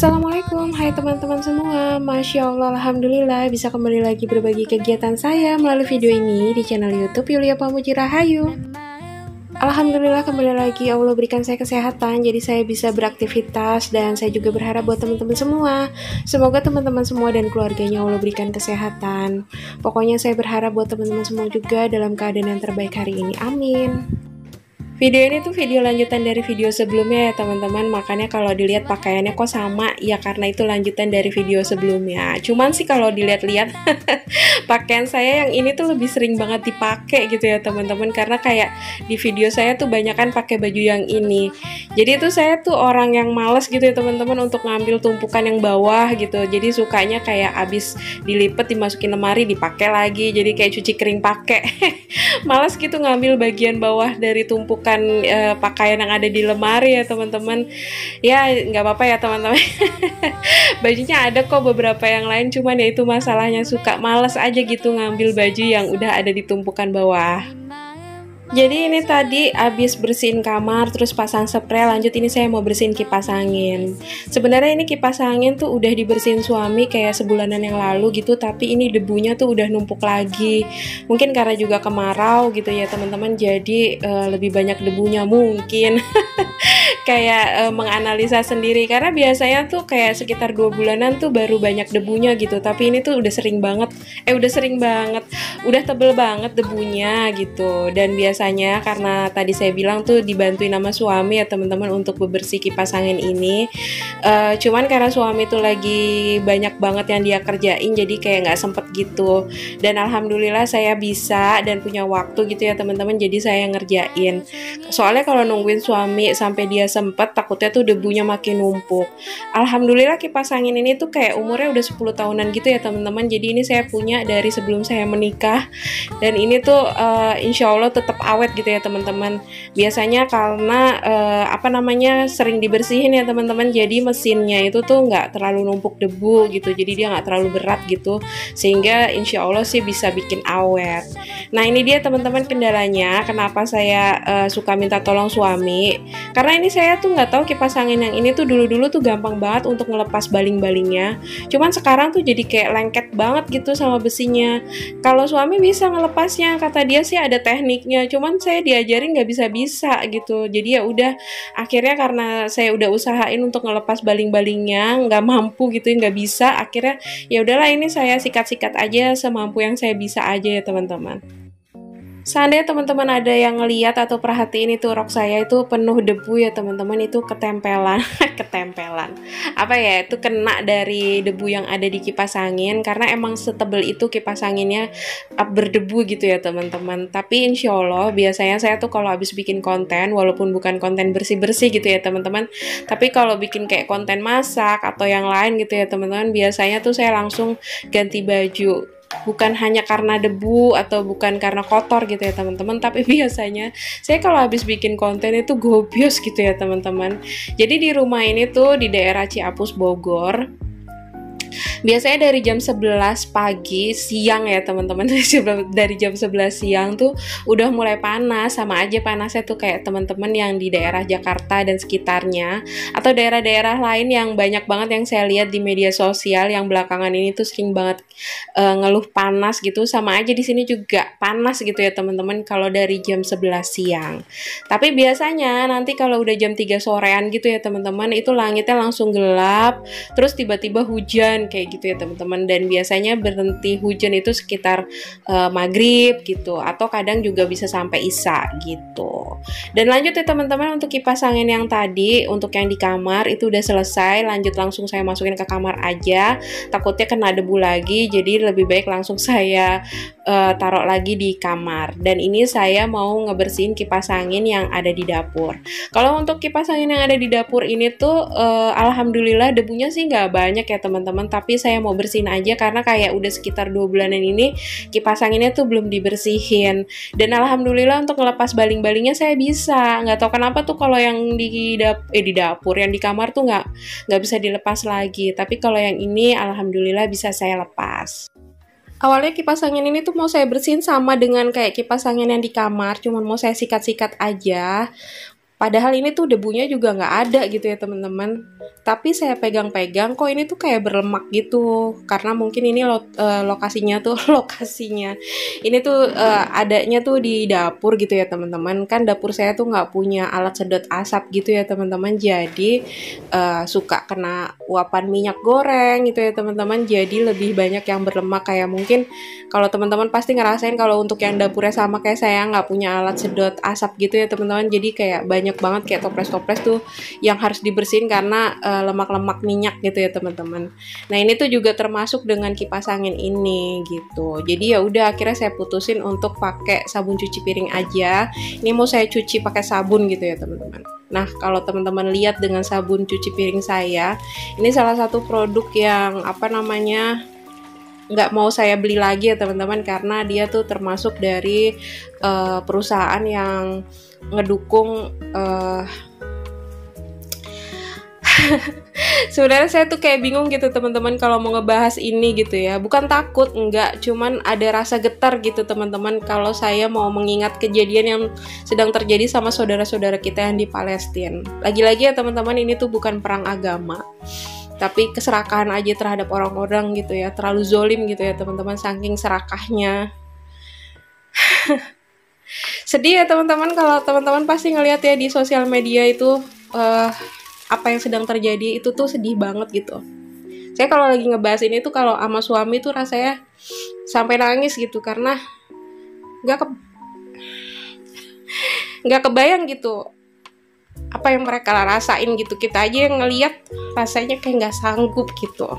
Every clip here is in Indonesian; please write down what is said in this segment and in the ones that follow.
Assalamualaikum, hai teman-teman semua. Masya Allah, Alhamdulillah bisa kembali lagi berbagi kegiatan saya melalui video ini di channel YouTube Yulia Pamuji Rahayu. Alhamdulillah kembali lagi Allah berikan saya kesehatan, jadi saya bisa beraktivitas, dan saya juga berharap buat teman-teman semua, semoga teman-teman semua dan keluarganya Allah berikan kesehatan. Pokoknya saya berharap buat teman-teman semua juga dalam keadaan yang terbaik hari ini, amin. Video ini tuh video lanjutan dari video sebelumnya ya teman-teman, makanya kalau dilihat pakaiannya kok sama, ya karena itu lanjutan dari video sebelumnya. Cuman sih kalau dilihat-lihat pakaian saya yang ini tuh lebih sering banget dipakai gitu ya teman-teman, karena kayak di video saya tuh banyak kan pakai baju yang ini. Jadi itu saya tuh orang yang males gitu ya teman-teman untuk ngambil tumpukan yang bawah gitu. Jadi sukanya kayak abis dilipet dimasukin lemari dipakai lagi, jadi kayak cuci kering pakai. Males gitu ngambil bagian bawah dari tumpukan pakaian yang ada di lemari ya teman-teman. Ya nggak apa-apa ya teman-teman. Bajunya ada kok beberapa yang lain, cuman ya itu masalahnya suka males aja gitu ngambil baju yang udah ada di tumpukan bawah. Jadi ini tadi abis bersihin kamar, terus pasang spray, lanjut ini saya mau bersihin kipas angin. Sebenarnya ini kipas angin tuh udah dibersihin suami kayak sebulanan yang lalu gitu, tapi ini debunya tuh udah numpuk lagi. Mungkin karena juga kemarau gitu ya teman-teman, jadi lebih banyak debunya mungkin. Kayak menganalisa sendiri, karena biasanya tuh kayak sekitar 2 bulanan tuh baru banyak debunya gitu, tapi ini tuh udah sering banget, udah tebel banget debunya gitu. Dan biasanya karena tadi saya bilang tuh dibantuin sama suami ya teman-teman untuk bebersih kipas angin ini, cuman karena suami tuh lagi banyak banget yang dia kerjain, jadi kayak nggak sempet gitu. Dan alhamdulillah saya bisa dan punya waktu gitu ya teman-teman, jadi saya ngerjain. Soalnya kalau nungguin suami sampai dia sempet, takutnya tuh debunya makin numpuk. Alhamdulillah kipas angin ini tuh kayak umurnya udah 10 tahunan gitu ya teman-teman. Jadi ini saya punya dari sebelum saya menikah, dan ini tuh insya Allah tetap awet gitu ya teman-teman. Biasanya karena sering dibersihin ya teman-teman, jadi mesinnya itu tuh nggak terlalu numpuk debu gitu, jadi dia nggak terlalu berat gitu, sehingga insya Allah sih bisa bikin awet. Nah ini dia teman-teman kendalanya, kenapa saya suka minta tolong suami, karena ini saya tuh nggak tahu kipas angin yang ini tuh dulu-dulu tuh gampang banget untuk ngelepas baling-balingnya, cuman sekarang tuh jadi kayak lengket banget gitu sama besinya. Kalau suami bisa ngelepasnya, kata dia sih ada tekniknya, cuman saya diajarin nggak bisa-bisa gitu. Jadi ya udah, akhirnya karena saya udah usahain untuk ngelepas baling-balingnya nggak mampu gitu, nggak bisa, akhirnya ya udahlah ini saya sikat-sikat aja semampu yang saya bisa aja ya teman-teman. Seandainya teman-teman ada yang ngeliat atau perhatiin itu rok saya itu penuh debu ya teman-teman, itu ketempelan apa ya, itu kena dari debu yang ada di kipas angin, karena emang setebel itu kipas anginnya berdebu gitu ya teman-teman. Tapi insya Allah biasanya saya tuh kalau habis bikin konten, walaupun bukan konten bersih-bersih gitu ya teman-teman, tapi kalau bikin kayak konten masak atau yang lain gitu ya teman-teman, biasanya tuh saya langsung ganti baju. Bukan hanya karena debu atau bukan karena kotor gitu ya teman-teman, tapi biasanya saya kalau habis bikin konten itu gobios gitu ya teman-teman. Jadi di rumah ini tuh di daerah Ciapus Bogor, biasanya dari jam 11 pagi siang ya teman-teman, dari jam 11 siang tuh udah mulai panas, sama aja panasnya tuh kayak teman-teman yang di daerah Jakarta dan sekitarnya, atau daerah-daerah lain yang banyak banget yang saya lihat di media sosial yang belakangan ini tuh sering banget ngeluh panas gitu. Sama aja di sini juga panas gitu ya teman-teman kalau dari jam 11 siang. Tapi biasanya nanti kalau udah jam 3 sorean gitu ya teman-teman, itu langitnya langsung gelap, terus tiba-tiba hujan kayak gitu ya teman-teman. Dan biasanya berhenti hujan itu sekitar maghrib gitu, atau kadang juga bisa sampai isya gitu. Dan lanjut ya teman-teman, untuk kipas angin yang tadi, untuk yang di kamar itu udah selesai, lanjut langsung saya masukin ke kamar aja, takutnya kena debu lagi, jadi lebih baik langsung saya taruh lagi di kamar. Dan ini saya mau ngebersihin kipas angin yang ada di dapur. Kalau untuk kipas angin yang ada di dapur ini tuh alhamdulillah debunya sih nggak banyak ya teman-teman, tapi saya mau bersihin aja karena kayak udah sekitar 2 bulanan ini kipas anginnya tuh belum dibersihin. Dan alhamdulillah untuk ngelepas baling-balingnya saya bisa. Nggak tahu kenapa tuh kalau yang di dapur, yang di kamar tuh nggak bisa dilepas lagi, tapi kalau yang ini alhamdulillah bisa saya lepas. Awalnya kipas angin ini tuh mau saya bersihin sama dengan kayak kipas angin yang di kamar, cuman mau saya sikat-sikat aja. Padahal ini tuh debunya juga nggak ada gitu ya teman-teman. Tapi saya pegang-pegang kok ini tuh kayak berlemak gitu. Karena mungkin ini lokasinya tuh lokasinya. Ini tuh adanya tuh di dapur gitu ya teman-teman. Kan dapur saya tuh nggak punya alat sedot asap gitu ya teman-teman. Jadi suka kena uapan minyak goreng gitu ya teman-teman. Jadi lebih banyak yang berlemak, kayak mungkin kalau teman-teman pasti ngerasain kalau untuk yang dapurnya sama kayak saya nggak punya alat sedot asap gitu ya teman-teman. Jadi kayak banyak banget kayak toples-toples tuh yang harus dibersihin karena lemak-lemak minyak gitu ya teman-teman. Nah ini tuh juga termasuk dengan kipas angin ini gitu. Jadi ya udah akhirnya saya putusin untuk pakai sabun cuci piring aja. Ini mau saya cuci pakai sabun gitu ya teman-teman. Nah kalau teman-teman lihat dengan sabun cuci piring saya, ini salah satu produk yang nggak mau saya beli lagi ya teman-teman, karena dia tuh termasuk dari perusahaan yang ngedukung sebenarnya saya tuh kayak bingung gitu teman-teman kalau mau ngebahas ini gitu ya. Bukan takut, enggak, cuman ada rasa getar gitu teman-teman kalau saya mau mengingat kejadian yang sedang terjadi sama saudara-saudara kita yang di Palestina. Lagi-lagi ya teman-teman, ini tuh bukan perang agama, tapi keserakahan aja terhadap orang-orang gitu ya. Terlalu zolim gitu ya teman-teman, saking serakahnya. Sedih ya teman-teman kalau teman-teman pasti ngelihat ya di sosial media itu apa yang sedang terjadi, itu tuh sedih banget gitu. Saya kalau lagi ngebahas ini tuh kalau sama suami tuh rasanya sampai nangis gitu, karena nggak kebayang gitu apa yang mereka rasain gitu. Kita aja yang ngelihat rasanya kayak nggak sanggup gitu.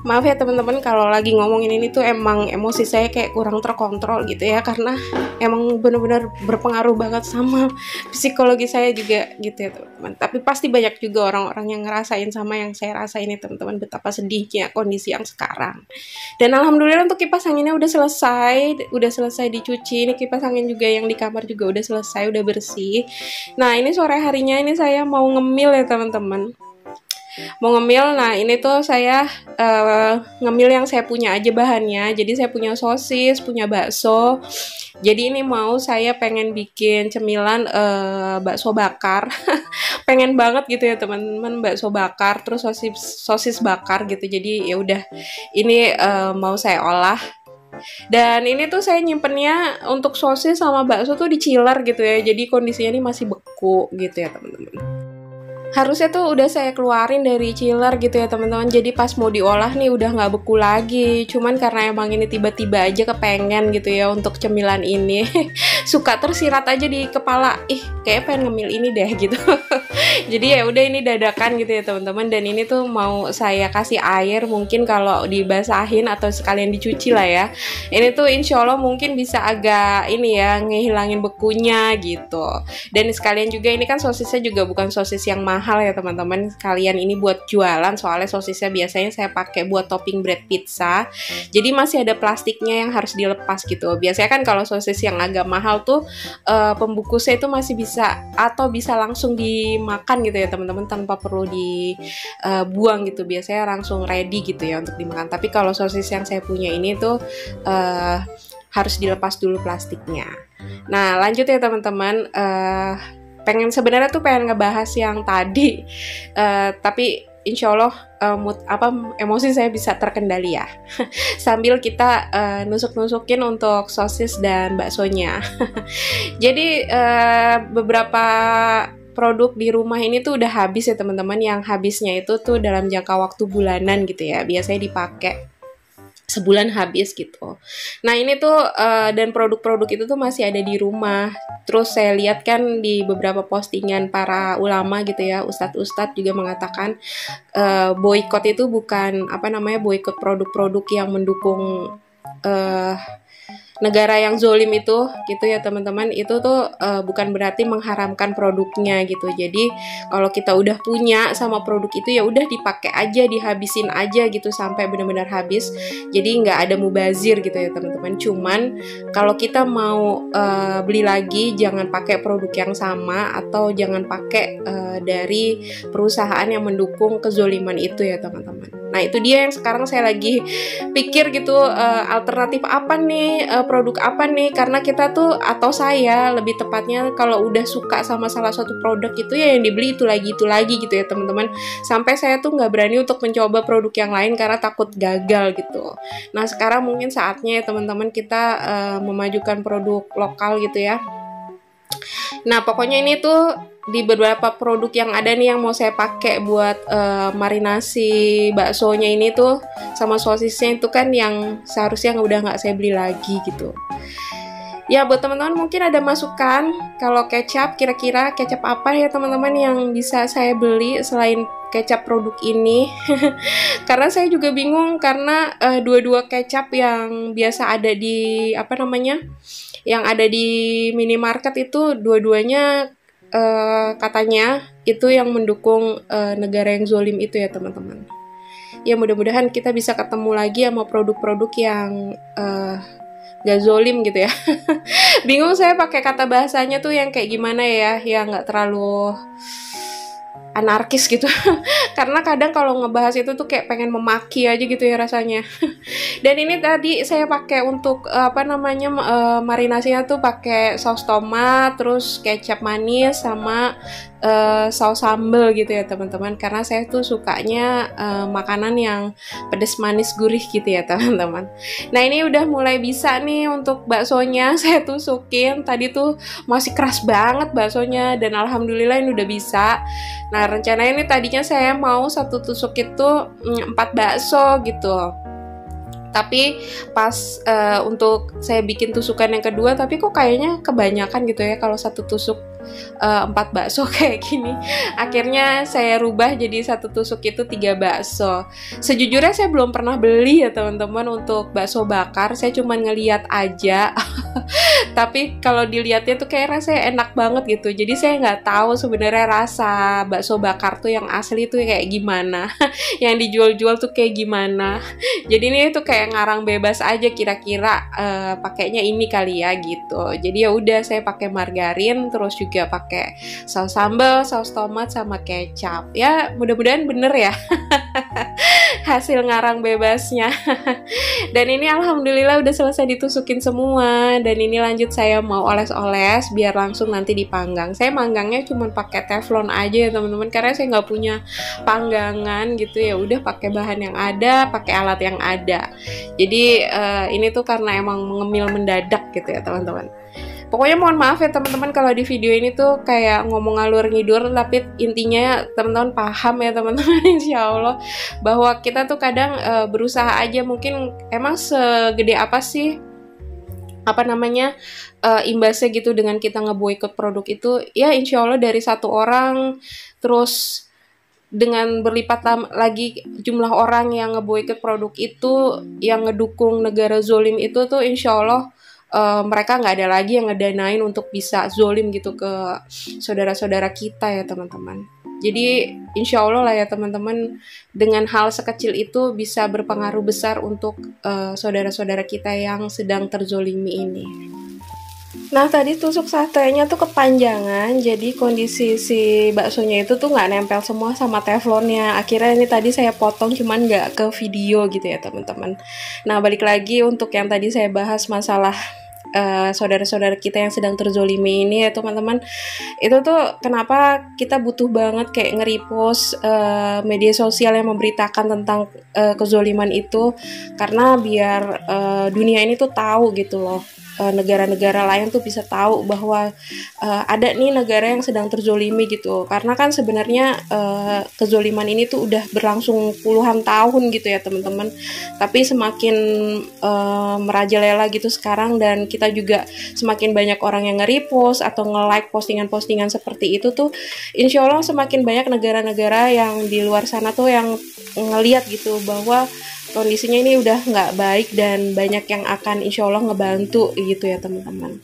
Maaf ya teman-teman kalau lagi ngomongin ini tuh emang emosi saya kayak kurang terkontrol gitu ya, karena emang benar-benar berpengaruh banget sama psikologi saya juga gitu ya teman-teman. Tapi pasti banyak juga orang-orang yang ngerasain sama yang saya rasain ini teman-teman, betapa sedihnya kondisi yang sekarang. Dan alhamdulillah untuk kipas anginnya udah selesai dicuci. Ini kipas angin juga yang di kamar juga udah selesai, udah bersih. Nah ini sore harinya ini saya mau ngemil ya teman-teman. Nah ini tuh saya ngemil yang saya punya aja bahannya. Jadi saya punya sosis, punya bakso. Jadi ini mau saya pengen bikin cemilan bakso bakar. Pengen banget gitu ya teman-teman, bakso bakar terus sosis bakar gitu. Jadi ya udah ini mau saya olah. Dan ini tuh saya nyimpennya untuk sosis sama bakso tuh di chiller gitu ya. Jadi kondisinya ini masih beku gitu ya teman-teman. Harusnya tuh udah saya keluarin dari chiller gitu ya teman-teman. Jadi pas mau diolah nih udah nggak beku lagi. Cuman karena emang ini tiba-tiba aja kepengen gitu ya untuk cemilan ini. Suka tersirat aja di kepala. Kayak pengen ngemil ini deh gitu. Jadi ya udah ini dadakan gitu ya teman-teman. Dan ini tuh mau saya kasih air, mungkin kalau dibasahin atau sekalian dicuci lah ya. Ini tuh insya Allah mungkin bisa agak ini ya ngehilangin bekunya gitu. Dan sekalian juga ini kan sosisnya juga bukan sosis yang mahal ya teman-teman, sekalian ini buat jualan, soalnya sosisnya biasanya saya pakai buat topping bread pizza. Jadi masih ada plastiknya yang harus dilepas gitu. Biasanya kan kalau sosis yang agak mahal tuh pembungkusnya itu masih bisa atau bisa langsung dimakan gitu ya teman-teman, tanpa perlu dibuang gitu. Biasanya langsung ready gitu ya untuk dimakan. Tapi kalau sosis yang saya punya ini tuh harus dilepas dulu plastiknya. Nah lanjut ya teman-teman, sebenarnya tuh pengen ngebahas yang tadi, tapi insya Allah emosi saya bisa terkendali ya. Sambil kita nusuk-nusukin untuk sosis dan baksonya. Jadi beberapa produk di rumah ini tuh udah habis ya teman-teman. Yang habisnya itu tuh dalam jangka waktu bulanan gitu ya. Biasanya dipakai sebulan habis gitu. Nah ini tuh dan produk-produk itu tuh masih ada di rumah. Terus saya lihat kan di beberapa postingan para ulama gitu ya, ustadz-ustadz juga mengatakan boykot itu bukan boykot produk-produk yang mendukung negara yang zolim itu gitu ya teman-teman. Itu tuh bukan berarti mengharamkan produknya gitu. Jadi kalau kita udah punya sama produk itu ya udah dipakai aja, dihabisin aja gitu sampai benar-benar habis. Jadi nggak ada mubazir gitu ya teman-teman. Cuman kalau kita mau beli lagi, jangan pakai produk yang sama atau jangan pakai dari perusahaan yang mendukung kezoliman itu ya teman-teman. Nah itu dia yang sekarang saya lagi pikir gitu, alternatif apa nih, produk apa nih, karena kita tuh atau saya lebih tepatnya kalau udah suka sama salah satu produk itu ya yang dibeli itu lagi gitu ya teman-teman. Sampai saya tuh nggak berani untuk mencoba produk yang lain karena takut gagal gitu. Nah sekarang mungkin saatnya ya teman-teman kita memajukan produk lokal gitu ya. Nah pokoknya ini tuh di beberapa produk yang ada nih yang mau saya pakai buat marinasi baksonya ini tuh sama sosisnya itu kan yang seharusnya udah nggak saya beli lagi gitu. Ya buat teman-teman mungkin ada masukan kalau kecap, kira-kira kecap apa ya teman-teman yang bisa saya beli selain kecap produk ini. Karena saya juga bingung karena dua-dua kecap yang biasa ada di yang ada di minimarket itu dua-duanya katanya itu yang mendukung negara yang zolim itu ya teman-teman. Ya mudah-mudahan kita bisa ketemu lagi sama produk-produk yang gak zolim gitu ya. Bingung saya pakai kata bahasanya tuh yang kayak gimana ya, yang gak terlalu anarkis gitu. Karena kadang kalau ngebahas itu tuh kayak pengen memaki aja gitu ya rasanya. Dan ini tadi saya pakai untuk marinasinya tuh pakai saus tomat, terus kecap manis sama saus sambal gitu ya teman-teman. Karena saya tuh sukanya makanan yang pedas manis gurih gitu ya teman-teman. Nah ini udah mulai bisa nih untuk baksonya saya tusukin. Tadi tuh masih keras banget baksonya dan alhamdulillah ini udah bisa. Nah rencananya ini tadinya saya mau satu tusuk itu 4 bakso gitu. Tapi pas untuk saya bikin tusukan yang kedua, tapi kok kayaknya kebanyakan gitu ya kalau satu tusuk 4 bakso kayak gini. Akhirnya saya rubah jadi satu tusuk itu 3 bakso. Sejujurnya saya belum pernah beli ya teman-teman untuk bakso bakar. Saya cuma ngeliat aja. Tapi kalau dilihatnya tuh kayak rasanya enak banget gitu. Jadi saya nggak tahu sebenarnya rasa bakso bakar tuh yang asli tuh kayak gimana. Yang dijual-jual tuh kayak gimana. Jadi ini tuh kayak ngarang bebas aja kira-kira pakainya ini kali ya gitu. Jadi ya udah saya pakai margarin terus juga pakai saus sambal, saus tomat sama kecap. Ya mudah-mudahan bener ya. Hasil ngarang bebasnya. Dan ini alhamdulillah udah selesai ditusukin semua. Dan ini lanjut saya mau oles-oles biar langsung nanti dipanggang. Saya manggangnya cuma pakai teflon aja ya teman-teman karena saya nggak punya panggangan gitu ya. Udah pakai bahan yang ada, pakai alat yang ada. Jadi ini tuh karena emang ngemil mendadak gitu ya teman-teman. Pokoknya mohon maaf ya teman-teman kalau di video ini tuh kayak ngomong ngalur ngidur, tapi intinya teman-teman paham ya teman-teman insya Allah bahwa kita tuh kadang berusaha aja, mungkin emang segede apa sih imbasnya gitu dengan kita ngeboikot produk itu, ya insya Allah dari satu orang terus dengan berlipat lagi jumlah orang yang ngeboikot produk itu, yang ngedukung negara zolim itu tuh insya Allah mereka nggak ada lagi yang ngedanain untuk bisa zolim gitu ke saudara-saudara kita ya teman-teman. Jadi insya Allah lah ya teman-teman, dengan hal sekecil itu bisa berpengaruh besar untuk saudara-saudara kita yang sedang terzolimi ini. Nah tadi tusuk satenya tuh kepanjangan, jadi kondisi si baksonya itu tuh nggak nempel semua sama teflonnya. Akhirnya ini tadi saya potong cuman nggak ke video gitu ya teman-teman. Nah balik lagi untuk yang tadi saya bahas masalah saudara-saudara kita yang sedang terzolimi ini ya teman-teman, itu tuh kenapa kita butuh banget kayak nge-repost media sosial yang memberitakan tentang kezoliman itu, karena biar dunia ini tuh tahu gitu loh, negara-negara lain tuh bisa tahu bahwa ada nih negara yang sedang terzolimi gitu. Karena kan sebenarnya kezoliman ini tuh udah berlangsung puluhan tahun gitu ya teman-teman, tapi semakin merajalela gitu sekarang, dan kita juga semakin banyak orang yang nge-repost atau nge-like postingan-postingan seperti itu tuh, insya Allah semakin banyak negara-negara yang di luar sana tuh yang ngeliat gitu bahwa kondisinya ini udah nggak baik, dan banyak yang akan insya Allah ngebantu gitu ya teman-teman.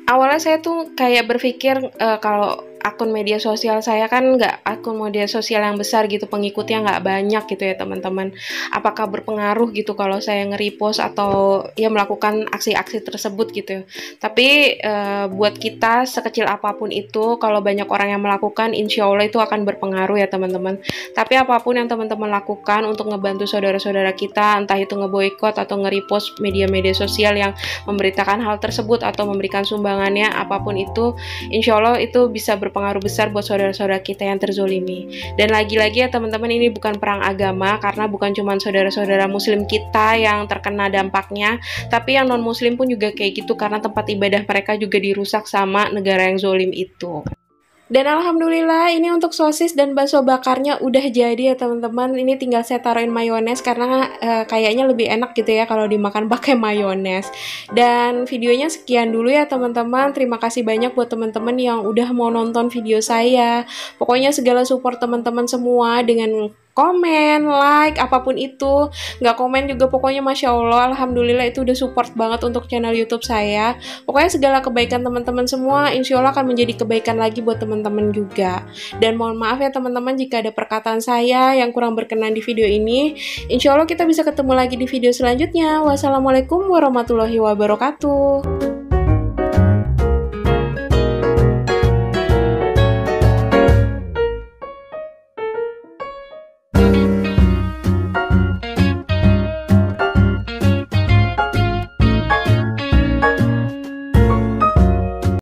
Awalnya saya tuh kayak berpikir kalau akun media sosial saya kan nggak akun media sosial yang besar gitu, pengikutnya nggak banyak gitu ya teman-teman. Apakah berpengaruh gitu kalau saya nge-repost atau ya melakukan aksi-aksi tersebut gitu. Tapi buat kita sekecil apapun itu, kalau banyak orang yang melakukan, insya Allah itu akan berpengaruh ya teman-teman. Tapi apapun yang teman-teman lakukan untuk ngebantu saudara-saudara kita, entah itu ngeboikot atau nge-repost media-media sosial yang memberitakan hal tersebut atau memberikan sumbangannya, apapun itu, insya Allah itu bisa berpengaruh besar buat saudara-saudara kita yang terzolimi. Dan lagi-lagi ya teman-teman, ini bukan perang agama, karena bukan cuma saudara-saudara muslim kita yang terkena dampaknya, tapi yang non-muslim pun juga kayak gitu, karena tempat ibadah mereka juga dirusak sama negara yang zolim itu. Dan alhamdulillah ini untuk sosis dan bakso bakarnya udah jadi ya teman-teman. Ini tinggal saya taruhin mayones karena kayaknya lebih enak gitu ya kalau dimakan pakai mayones. Dan videonya sekian dulu ya teman-teman. Terima kasih banyak buat teman-teman yang udah mau nonton video saya. Pokoknya segala support teman-teman semua dengan komen, like, apapun itu. Nggak komen juga pokoknya Masya Allah, Alhamdulillah itu udah support banget untuk channel YouTube saya. Pokoknya segala kebaikan teman-teman semua insya Allah akan menjadi kebaikan lagi buat teman-teman juga. Dan mohon maaf ya teman-teman jika ada perkataan saya yang kurang berkenan di video ini. Insya Allah kita bisa ketemu lagi di video selanjutnya. Wassalamualaikum warahmatullahi wabarakatuh.